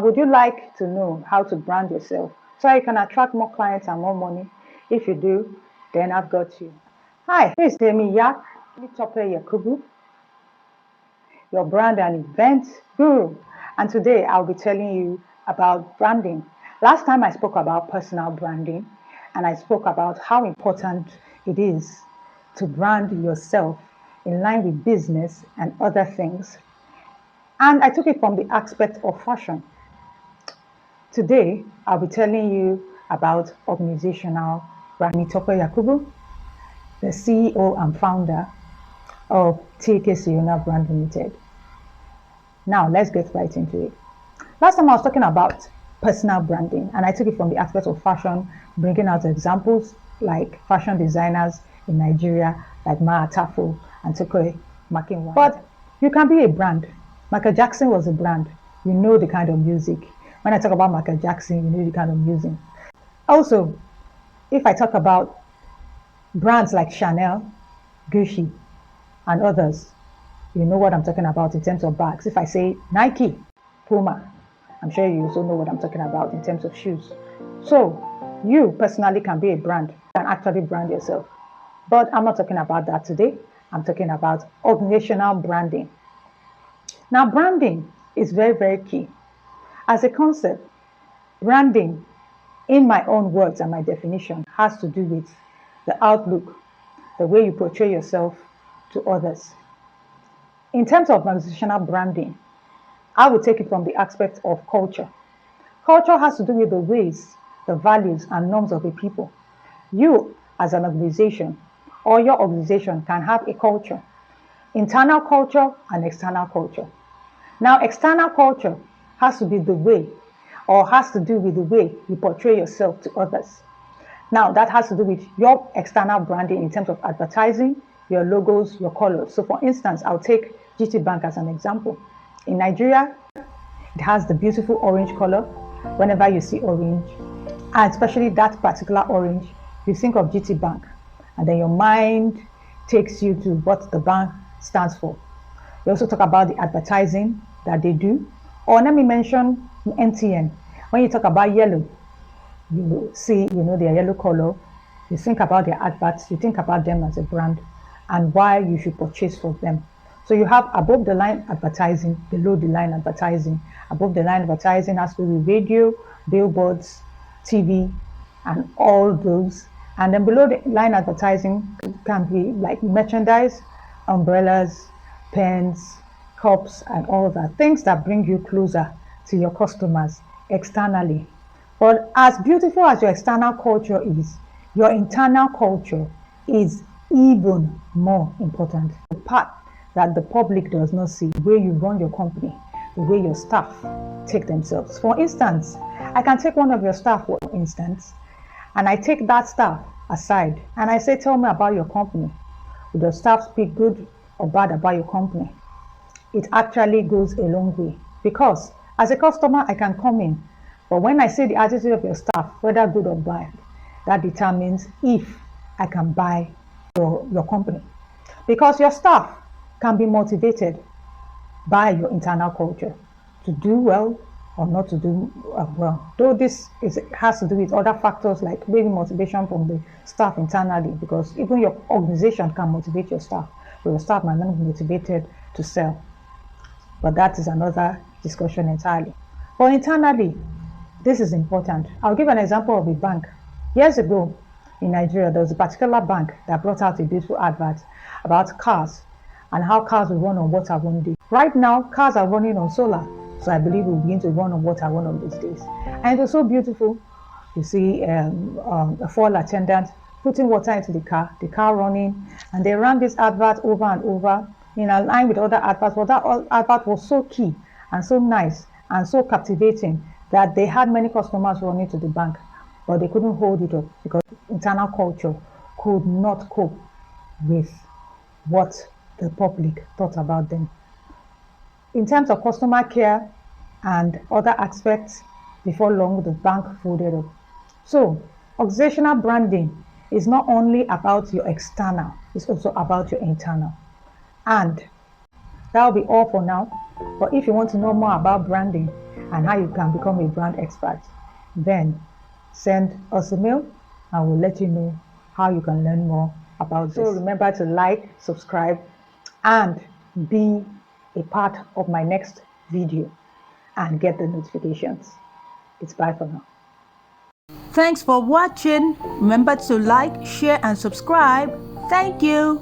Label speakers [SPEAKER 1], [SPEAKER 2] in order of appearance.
[SPEAKER 1] would you like to know how to brand yourself so you can attract more clients and more money? If you do, then I've got you. Hi, this is me, Yak Yakubu, your brand and event guru. And today I'll be telling you about branding. Last time I spoke about personal branding and I spoke about how important it is to brand yourself in line with business and other things. And I took it from the aspect of fashion. Today, I'll be telling you about organizational branding. Yakubu, the CEO and founder of TK Siona Brand Limited. Now, let's get right into it. Last time I was talking about personal branding, and I took it from the aspect of fashion, bringing out examples like fashion designers in Nigeria, like Maa Atafo and Tokoe Makinwa. But you can be a brand. Michael Jackson was a brand. You know the kind of music. When I talk about Michael Jackson, you know the kind of music. Also, if I talk about brands like Chanel, Gucci, and others, you know what I'm talking about in terms of bags. If I say Nike, Puma, I'm sure you also know what I'm talking about in terms of shoes. So, you personally can be a brand and actually brand yourself. But I'm not talking about that today. I'm talking about organizational branding. Now, branding is very, very key. As a concept, branding, in my own words and my definition, has to do with the outlook, the way you portray yourself to others. In terms of organizational branding, I would take it from the aspect of culture. Culture has to do with the ways, the values, and norms of a people. You, as an organization, or your organization can have a culture, internal culture and external culture. Now, external culture has to be the way, or has to do with the way you portray yourself to others. Now, that has to do with your external branding in terms of advertising, your logos, your colors. So, for instance, I'll take GT Bank as an example. In Nigeria, it has the beautiful orange color. Whenever you see orange, and especially that particular orange, you think of GT Bank, and then your mind takes you to what the bank stands for. We also talk about the advertising that they do. Or let me mention MTN. When you talk about yellow, you see, their yellow color. You think about their adverts. You think about them as a brand and why you should purchase from them. So you have above the line advertising, below the line advertising. Above the line advertising has to do with radio, billboards, TV, and all those. And then below the line advertising can be like merchandise, umbrellas, pens, cups, and all that. Things that bring you closer to your customers externally. But as beautiful as your external culture is, your internal culture is even more important. The part that the public does not see, the way you run your company, the way your staff take themselves. For instance, I can take one of your staff, for instance, and I take that staff aside and I say, tell me about your company. Would the staff speak good or bad about your company? It actually goes a long way, because as a customer, I can come in, but when I see the attitude of your staff, whether good or bad, that determines if I can buy your company. Because your staff can be motivated by your internal culture to do well or not to do well. Though this has to do with other factors like maybe motivation from the staff internally, because even your organization can motivate your staff, but your staff might not be motivated to sell. But that is another discussion entirely. But internally, this is important. I'll give an example of a bank. Years ago in Nigeria, there was a particular bank that brought out a beautiful advert about cars and how cars will run on water one day. Right now, cars are running on solar, so I believe we'll begin to run on water one of these days. And it was so beautiful. You see a fall attendant putting water into the car running, and they ran this advert over and over in line with other adverts. But that advert was so key and so nice and so captivating that they had many customers running to the bank, but they couldn't hold it up because internal culture could not cope with what the public thought about them. In terms of customer care and other aspects, before long, the bank folded up. So, organizational branding is not only about your external, it's also about your internal. And that will be all for now. But if you want to know more about branding, and how you can become a brand expert, then send us a mail and we'll let you know how you can learn more about this. So remember to like, subscribe, and be a part of my next video and get the notifications. It's bye for now.
[SPEAKER 2] Thanks for watching. Remember to like, share, and subscribe. Thank you.